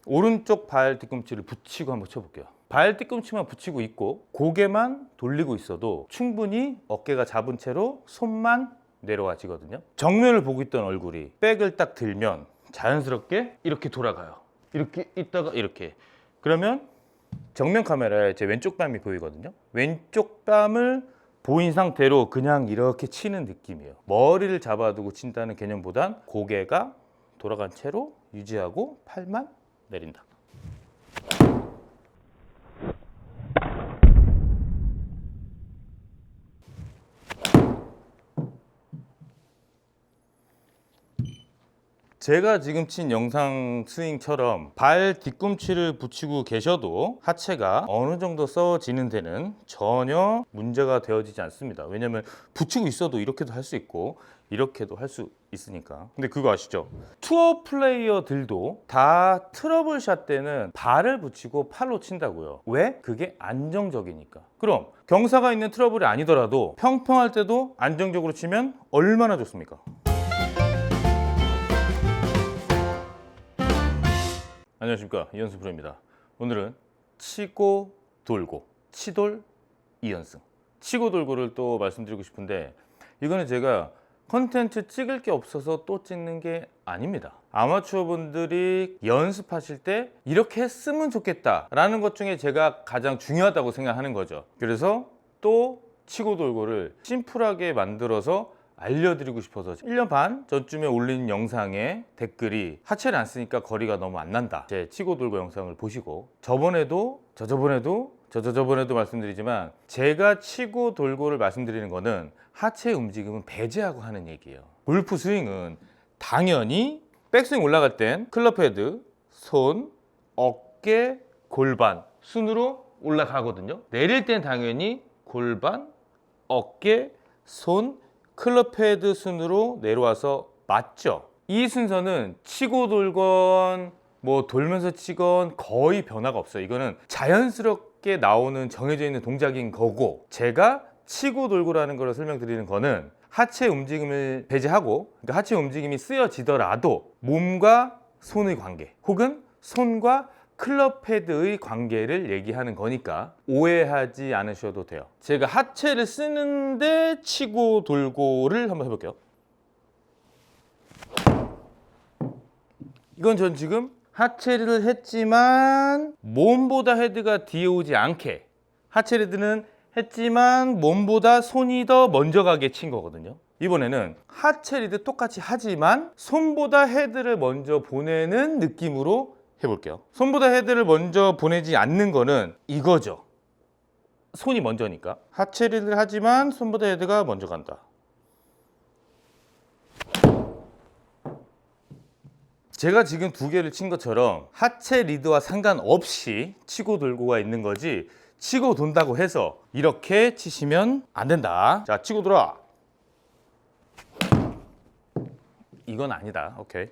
오른쪽 발 뒤꿈치를 붙이고 한번 쳐볼게요. 발 뒤꿈치만 붙이고 있고 고개만 돌리고 있어도 충분히 어깨가 잡은 채로 손만 내려와지거든요. 정면을 보고 있던 얼굴이 백을 딱 들면 자연스럽게 이렇게 돌아가요. 이렇게 있다가 이렇게. 그러면 정면 카메라에 제 왼쪽 뺨이 보이거든요. 왼쪽 뺨을 보인 상태로 그냥 이렇게 치는 느낌이에요. 머리를 잡아두고 친다는 개념보단 고개가 돌아간 채로 유지하고 팔만 내린다. 제가 지금 친 영상 스윙처럼 발 뒤꿈치를 붙이고 계셔도 하체가 어느 정도 써지는 데는 전혀 문제가 되어지지 않습니다. 왜냐면 붙이고 있어도 이렇게도 할 수 있고 이렇게도 할 수 있으니까. 근데 그거 아시죠? 투어 플레이어들도 다 트러블샷 때는 발을 붙이고 팔로 친다고요. 왜? 그게 안정적이니까. 그럼 경사가 있는 트러블이 아니더라도 평평할 때도 안정적으로 치면 얼마나 좋습니까? 안녕하십니까, 이현수 프로입니다. 오늘은 치고 돌고, 치돌 2연승. 치고 돌고를 또 말씀드리고 싶은데 이거는 제가 컨텐츠 찍을 게 없어서 또 찍는 게 아닙니다. 아마추어 분들이 연습하실 때 이렇게 했으면 좋겠다 라는 것 중에 제가 가장 중요하다고 생각하는 거죠. 그래서 또 치고 돌고를 심플하게 만들어서 알려드리고 싶어서 1년 반 전쯤에 올린 영상에 댓글이 하체를 안 쓰니까 거리가 너무 안 난다. 제 치고 돌고 영상을 보시고 저번에도 말씀드리지만 제가 치고 돌고를 말씀드리는 거는 하체 움직임은 배제하고 하는 얘기예요. 골프 스윙은 당연히 백스윙 올라갈 땐 클럽 헤드, 손, 어깨, 골반 순으로 올라가거든요. 내릴 땐 당연히 골반, 어깨, 손, 클럽 헤드 순으로 내려와서 맞죠? 이 순서는 치고 돌건 뭐 돌면서 치건 거의 변화가 없어요. 이거는 자연스럽게 나오는 정해져 있는 동작인 거고, 제가 치고 돌고라는 걸 설명드리는 거는 하체 움직임을 배제하고, 그러니까 하체 움직임이 쓰여지더라도 몸과 손의 관계 혹은 손과 클럽 헤드의 관계를 얘기하는 거니까 오해하지 않으셔도 돼요. 제가 하체를 쓰는데 치고 돌고를 한번 해볼게요. 이건 전 지금 하체를 했지만 몸보다 헤드가 뒤에 오지 않게, 하체 헤드는 했지만 몸보다 손이 더 먼저 가게 친 거거든요. 이번에는 하체 리드 똑같이 하지만 손보다 헤드를 먼저 보내는 느낌으로 해볼게요. 손보다 헤드를 먼저 보내지 않는 거는 이거죠. 손이 먼저니까. 하체 리드를 하지만 손보다 헤드가 먼저 간다. 제가 지금 두 개를 친 것처럼 하체 리드와 상관없이 치고 돌고가 있는 거지, 치고 돈다고 해서 이렇게 치시면 안 된다. 자, 치고 돌아. 이건 아니다. 오케이.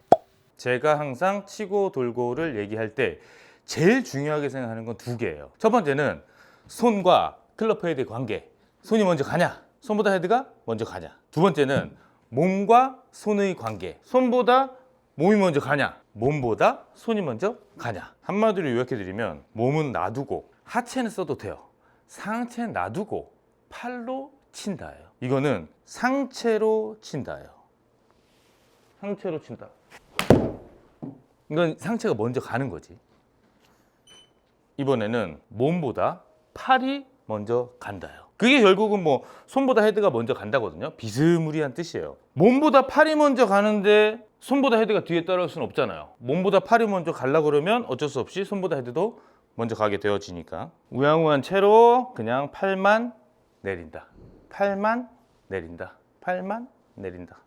제가 항상 치고 돌고를 얘기할 때 제일 중요하게 생각하는 건 두 개예요. 첫 번째는 손과 클럽 헤드의 관계. 손이 먼저 가냐? 손보다 헤드가 먼저 가냐? 두 번째는 몸과 손의 관계. 손보다 몸이 먼저 가냐? 몸보다 손이 먼저 가냐? 한마디로 요약해드리면 몸은 놔두고 하체는 써도 돼요. 상체는 놔두고 팔로 친다예요. 이거는 상체로 친다예요. 상체로 친다. 이건 상체가 먼저 가는 거지. 이번에는 몸보다 팔이 먼저 간다요. 그게 결국은 뭐 손보다 헤드가 먼저 간다거든요. 비스무리한 뜻이에요. 몸보다 팔이 먼저 가는데 손보다 헤드가 뒤에 따라올 수는 없잖아요. 몸보다 팔이 먼저 가려고 그러면 어쩔 수 없이 손보다 헤드도 먼저 가게 되어지니까 우양우한 채로 그냥 팔만 내린다. 팔만 내린다. 팔만 내린다.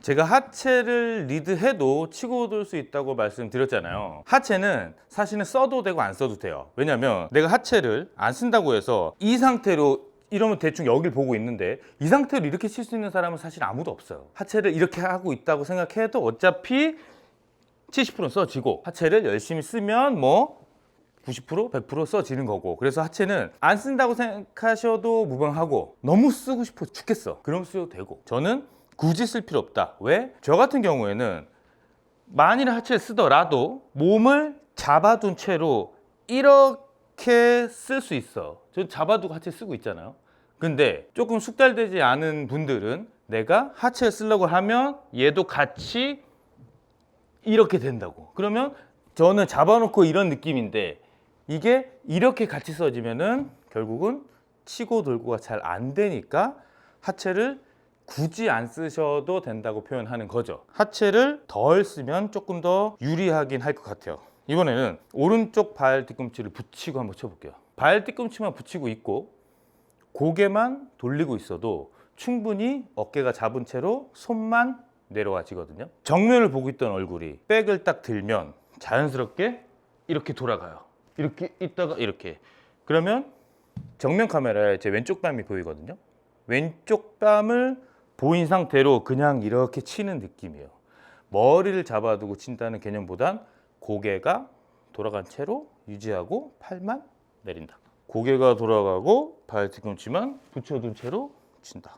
제가 하체를 리드해도 치고 돌 수 있다고 말씀드렸잖아요. 하체는 사실은 써도 되고 안 써도 돼요. 왜냐면 내가 하체를 안 쓴다고 해서 이 상태로 이러면 대충 여길 보고 있는데 이 상태로 이렇게 칠 수 있는 사람은 사실 아무도 없어요. 하체를 이렇게 하고 있다고 생각해도 어차피 70%는 써지고, 하체를 열심히 쓰면 뭐 90% 100% 써지는 거고, 그래서 하체는 안 쓴다고 생각하셔도 무방하고 너무 쓰고 싶어 죽겠어 그럼 써도 되고, 저는 굳이 쓸 필요 없다. 왜? 저 같은 경우에는 만일 하체를 쓰더라도 몸을 잡아둔 채로 이렇게 쓸 수 있어. 저 잡아두고 하체 쓰고 있잖아요. 근데 조금 숙달되지 않은 분들은 내가 하체를 쓰려고 하면 얘도 같이 이렇게 된다고. 그러면 저는 잡아놓고 이런 느낌인데 이게 이렇게 같이 써지면은 결국은 치고 돌고가 잘 안 되니까 하체를 굳이 안 쓰셔도 된다고 표현하는 거죠. 하체를 덜 쓰면 조금 더 유리하긴 할 것 같아요. 이번에는 오른쪽 발 뒤꿈치를 붙이고 한번 쳐볼게요. 발 뒤꿈치만 붙이고 있고 고개만 돌리고 있어도 충분히 어깨가 잡은 채로 손만 내려와지거든요. 정면을 보고 있던 얼굴이 백을 딱 들면 자연스럽게 이렇게 돌아가요. 이렇게 있다가 이렇게. 그러면 정면 카메라에 제 왼쪽 뺨이 보이거든요. 왼쪽 뺨을 보인 상태로 그냥 이렇게 치는 느낌이에요. 머리를 잡아두고 친다는 개념보단 고개가 돌아간 채로 유지하고 팔만 내린다. 고개가 돌아가고 발 뒤꿈치만 붙여둔 채로 친다.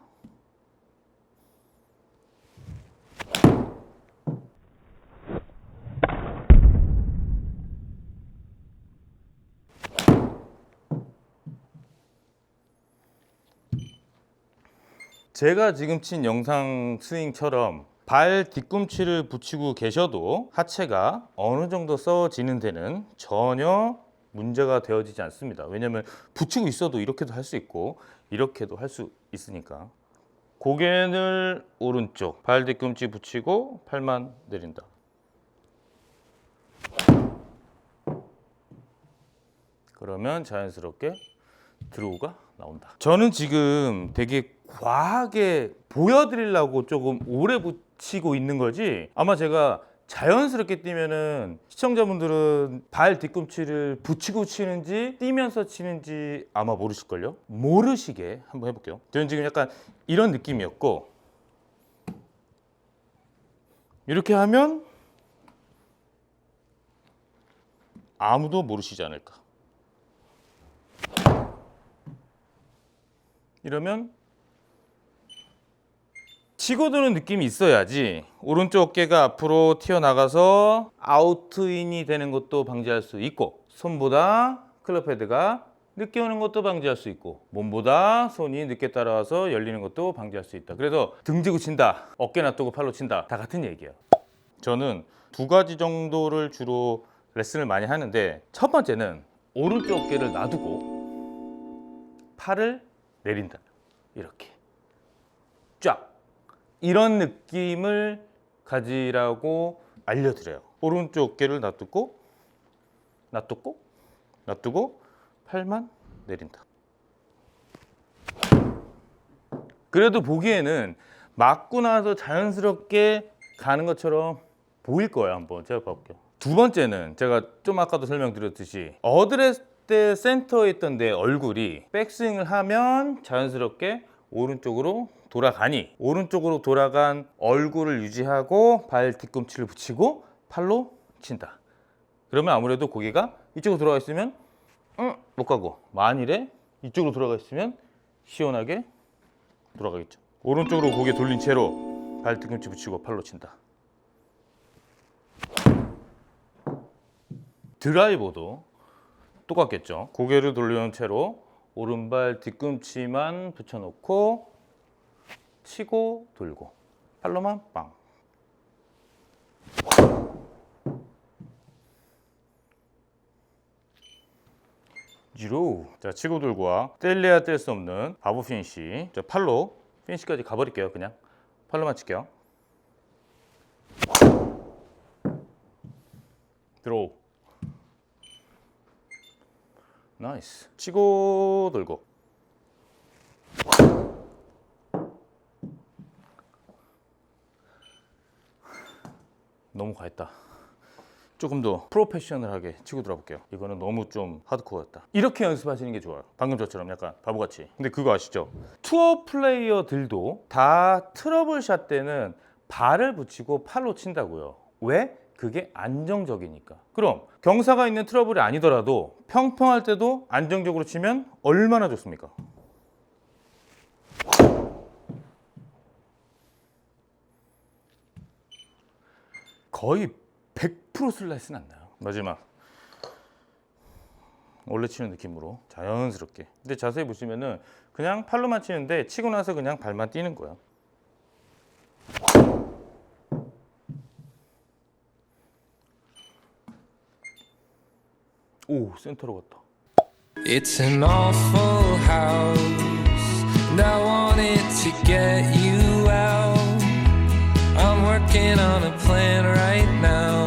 제가 지금 친 영상 스윙처럼 발 뒤꿈치를 붙이고 계셔도 하체가 어느 정도 써지는 데는 전혀 문제가 되어지지 않습니다. 왜냐하면 붙이고 있어도 이렇게도 할 수 있고 이렇게도 할 수 있으니까. 고개를 오른쪽, 발 뒤꿈치 붙이고 팔만 내린다. 그러면 자연스럽게 드로우가 나온다. 저는 지금 되게 과하게 보여드리려고 조금 오래 붙이고 있는 거지, 아마 제가 자연스럽게 뛰면은 시청자분들은 발 뒤꿈치를 붙이고 치는지 뛰면서 치는지 아마 모르실걸요? 모르시게 한번 해볼게요. 저는 지금 약간 이런 느낌이었고 이렇게 하면 아무도 모르시지 않을까. 이러면 치고 드는 느낌이 있어야지 오른쪽 어깨가 앞으로 튀어나가서 아웃인이 되는 것도 방지할 수 있고, 손보다 클럽 헤드가 늦게 오는 것도 방지할 수 있고, 몸보다 손이 늦게 따라와서 열리는 것도 방지할 수 있다. 그래서 등 지고 친다, 어깨 놔두고 팔로 친다, 다 같은 얘기예요. 저는 두 가지 정도를 주로 레슨을 많이 하는데, 첫 번째는 오른쪽 어깨를 놔두고 팔을 내린다. 이렇게 쫙 이런 느낌을 가지라고 알려드려요. 오른쪽 어깨를 놔두고 팔만 내린다. 그래도 보기에는 맞고 나서 자연스럽게 가는 것처럼 보일 거예요. 한번 제가 봐볼게요. 두 번째는 제가 좀 아까도 설명드렸듯이 어드레스 때 센터에 있던 내 얼굴이 백스윙을 하면 자연스럽게 오른쪽으로 돌아가니, 오른쪽으로 돌아간 얼굴을 유지하고 발 뒤꿈치를 붙이고 팔로 친다. 그러면 아무래도 고개가 이쪽으로 돌아가 있으면 못 가고, 만일에 이쪽으로 돌아가 있으면 시원하게 돌아가겠죠. 오른쪽으로 고개 돌린 채로 발 뒤꿈치 붙이고 팔로 친다. 드라이버도 똑같겠죠. 고개를 돌려놓은 채로 오른발 뒤꿈치만 붙여놓고 치고 돌고 팔로만 빵. 지로. 자, 치고 돌고와 뗄래야 뗄 수 없는 바보 피니시. 자, 팔로 피니시까지 가버릴게요. 그냥 팔로만 칠게요. 드로우. 나이스. 치고 돌고. 너무 과했다. 조금 더 프로페셔널하게 치고 들어볼게요. 이거는 너무 좀 하드코어였다. 이렇게 연습하시는 게 좋아요. 방금 저처럼 약간 바보같이. 근데 그거 아시죠? 투어 플레이어들도 다 트러블샷 때는 발을 붙이고 팔로 친다고요. 왜? 그게 안정적이니까. 그럼 경사가 있는 트러블이 아니더라도 평평할 때도 안정적으로 치면 얼마나 좋습니까? 거의 100% 슬라이스는 안 나요. 마지막 원래 치는 느낌으로 자연스럽게. 근데 자세히 보시면은 그냥 팔로만 치는데 치고 나서 그냥 발만 뛰는 거야. 오, 센터로 갔다. It's an awful house, and I wanted to get you out. I'm working on a plan right now.